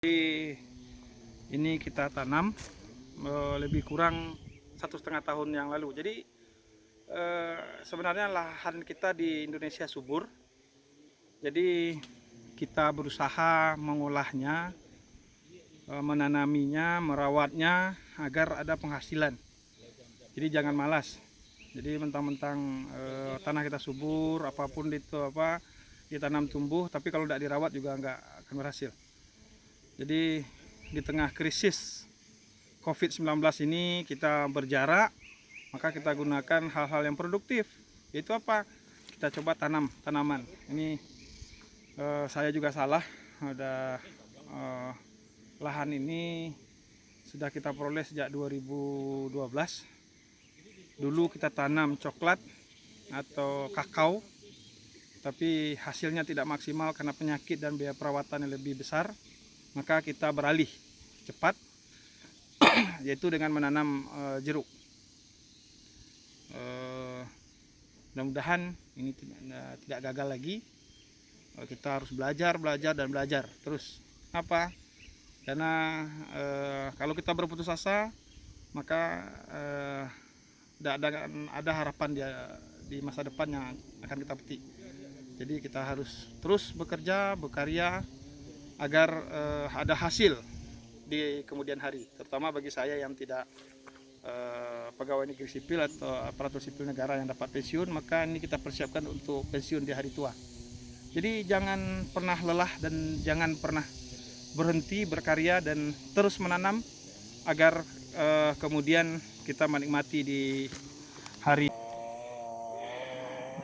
Ini kita tanam lebih kurang 1,5 tahun yang lalu. Jadi sebenarnya lahan kita di Indonesia subur. Jadi kita berusaha mengolahnya, menanaminya, merawatnya agar ada penghasilan. Jadi jangan malas. Jadi mentang-mentang tanah kita subur, apapun itu ditanam tumbuh, tapi kalau tidak dirawat juga nggak akan berhasil. Jadi di tengah krisis COVID-19 ini kita berjarak, maka kita gunakan hal-hal yang produktif. Itu apa? Kita coba tanam tanaman. Ini saya juga salah. Ada lahan ini sudah kita peroleh sejak 2012. Dulu kita tanam coklat atau kakao, tapi hasilnya tidak maksimal karena penyakit dan biaya perawatan yang lebih besar. Maka kita beralih cepat, yaitu dengan menanam jeruk. Mudah-mudahan ini tidak gagal lagi. Kita harus belajar terus. Apa? Karena kalau kita berputus asa, maka tidak ada harapan di masa depan yang akan kita petik. Jadi kita harus terus bekerja, berkarya agar ada hasil di kemudian hari, terutama bagi saya yang tidak pegawai negeri sipil atau aparatur sipil negara yang dapat pensiun, maka ini kita persiapkan untuk pensiun di hari tua. Jadi jangan pernah lelah dan jangan pernah berhenti berkarya dan terus menanam agar kemudian kita menikmati di hari.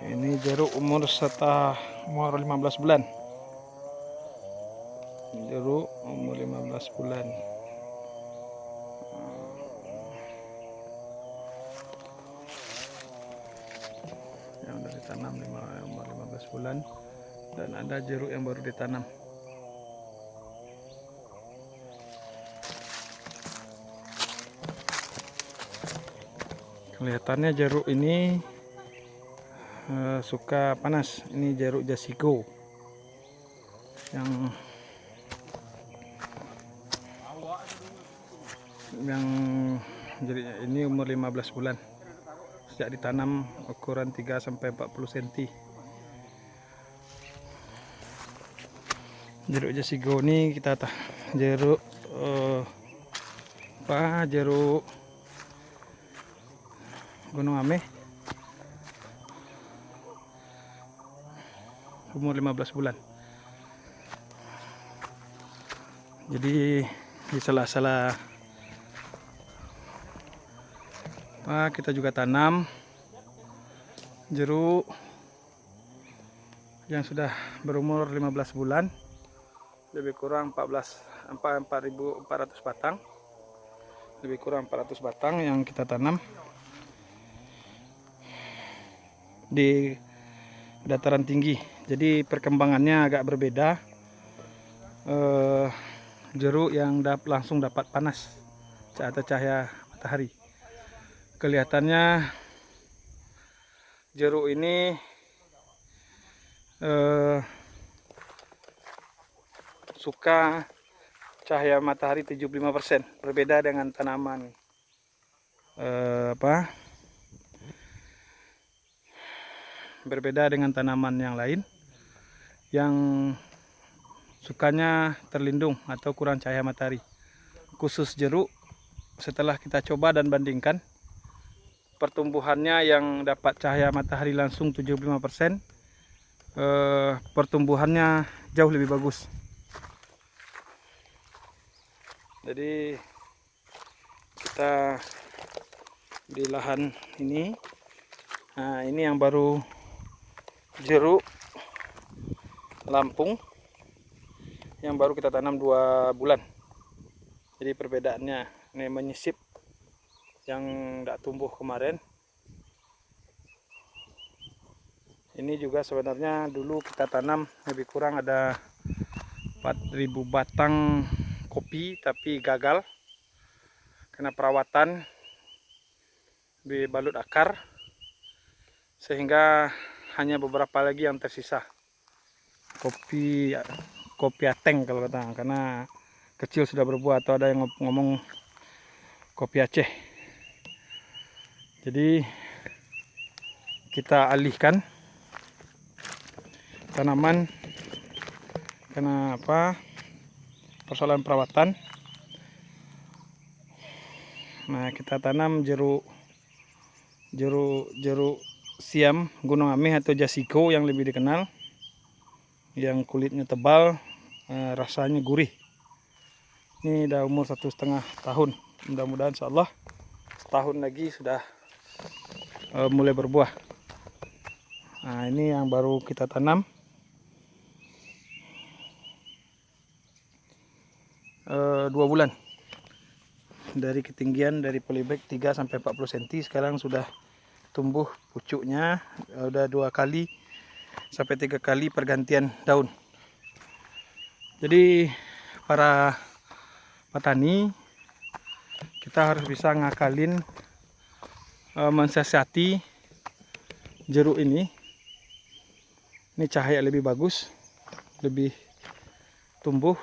Ini jeruk umur 15 bulan. Jeruk umur 15 bulan. Yang sudah ditanam umur 15 bulan, dan ada jeruk yang baru ditanam. Kelihatannya jeruk ini suka panas. Ini jeruk Jasigo yang jadi ini umur 15 bulan. Sejak ditanam ukuran 3-40 cm. Jeruk Jasigo ini jeruk jeruk Gunung Ameh, umur 15 bulan. Jadi di sela-sela kita juga tanam jeruk yang sudah berumur 15 bulan, lebih kurang 4.400 batang, lebih kurang 400 batang yang kita tanam di dataran tinggi. Jadi perkembangannya agak berbeda. Jeruk yang langsung dapat panas atau cahaya matahari. Kelihatannya jeruk ini suka cahaya matahari 75%, berbeda dengan tanaman berbeda dengan tanaman yang lain yang sukanya terlindung atau kurang cahaya matahari. Khusus jeruk, setelah kita coba dan bandingkan, pertumbuhannya yang dapat cahaya matahari langsung 75%, pertumbuhannya jauh lebih bagus. Jadi kita di lahan ini, nah ini yang baru jeruk Lampung yang baru kita tanam 2 bulan. Jadi perbedaannya ini menyisip yang tidak tumbuh kemarin. Ini juga sebenarnya dulu kita tanam lebih kurang ada 4.000 batang kopi, tapi gagal karena perawatan dibalut akar, sehingga hanya beberapa lagi yang tersisa. Kopi ateng kalau kata, karena kecil sudah berbuah, atau ada yang ngomong kopi Aceh. Jadi kita alihkan tanaman karena apa? Persoalan perawatan. Nah, kita tanam jeruk siam Gunung Ameh atau Jasiko yang lebih dikenal, yang kulitnya tebal, rasanya gurih. Ini udah umur 1,5 tahun. Mudah-mudahan insyaallah setahun lagi sudah mulai berbuah. Nah, ini yang baru kita tanam. 2 bulan dari ketinggian dari polybag 3-40 cm, sekarang sudah tumbuh pucuknya, udah 2 kali sampai 3 kali pergantian daun. Jadi para petani kita harus bisa ngakalin, mensiasati jeruk ini cahaya lebih bagus, lebih tumbuh.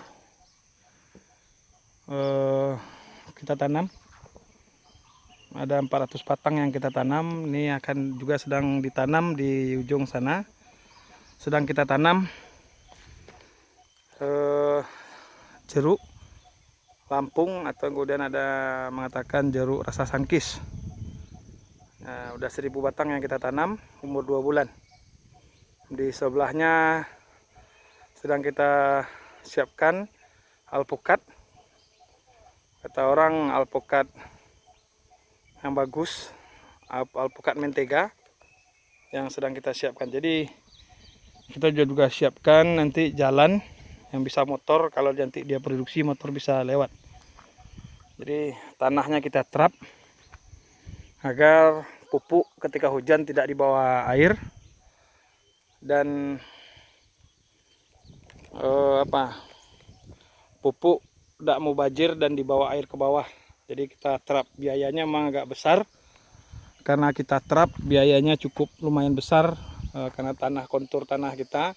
Kita tanam ada 400 batang yang kita tanam. Ini akan juga sedang ditanam di ujung sana, sedang kita tanam jeruk Lampung, atau kemudian ada mengatakan jeruk rasa sangkis. Nah, udah 1000 batang yang kita tanam, umur 2 bulan. Di sebelahnya sedang kita siapkan alpukat. Kata orang alpukat yang bagus, alpukat mentega yang sedang kita siapkan. Jadi kita juga siapkan nanti jalan yang bisa motor, kalau nanti dia produksi motor bisa lewat. Jadi tanahnya kita trap agar pupuk ketika hujan tidak dibawa air, dan pupuk tidak mau banjir dan dibawa air ke bawah. Jadi kita trap, biayanya memang agak besar karena kita trap, biayanya cukup lumayan besar karena tanah, kontur tanah kita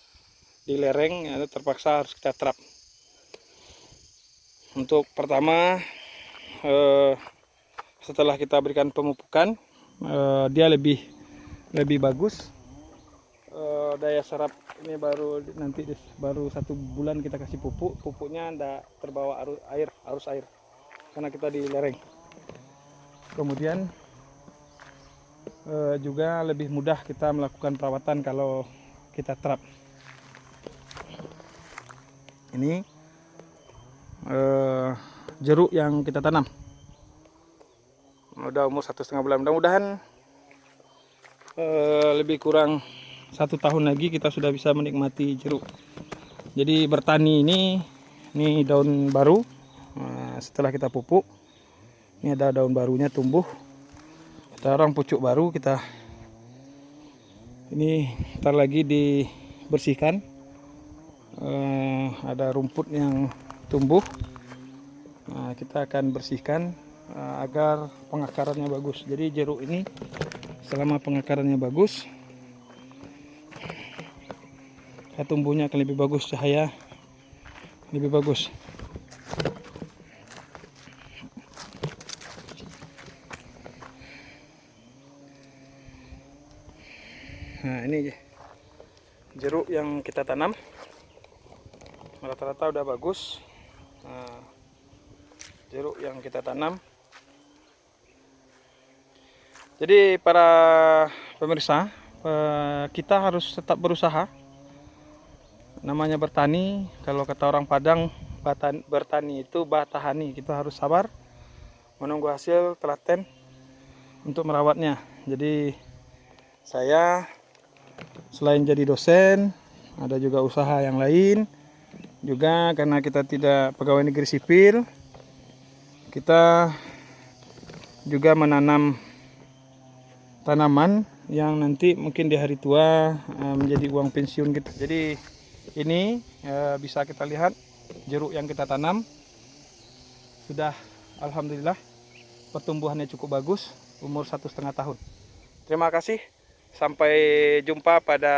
di lereng, terpaksa harus kita trap. Untuk pertama, setelah kita berikan pemupukan, dia lebih bagus. Daya serap ini baru 1 bulan kita kasih pupuknya tidak terbawa arus air karena kita di lereng. Kemudian juga lebih mudah kita melakukan perawatan kalau kita trap. Ini jeruk yang kita tanam udah umur 1,5 bulan. Mudah-mudahan lebih kurang 1 tahun lagi kita sudah bisa menikmati jeruk. Jadi bertani ini daun baru, setelah kita pupuk ini ada daun barunya tumbuh. Sekarang pucuk baru kita ini ntar lagi dibersihkan. Ada rumput yang tumbuh, nah, kita akan bersihkan agar pengakarannya bagus. Jadi jeruk ini selama pengakarannya bagus, tumbuhnya akan lebih bagus, cahaya lebih bagus. Nah, ini jeruk yang kita tanam rata-rata udah bagus. Nah, jeruk yang kita tanam. Jadi para pemirsa, kita harus tetap berusaha. Namanya bertani, kalau kata orang Padang, bertani itu batahani. Kita harus sabar menunggu hasil, telaten untuk merawatnya. Jadi saya selain jadi dosen, ada juga usaha yang lain. Juga karena kita tidak pegawai negeri sipil, kita juga menanam tanaman yang nanti mungkin di hari tua menjadi uang pensiun kita. Jadi ini bisa kita lihat jeruk yang kita tanam sudah alhamdulillah pertumbuhannya cukup bagus, umur 1,5 tahun. Terima kasih, sampai jumpa pada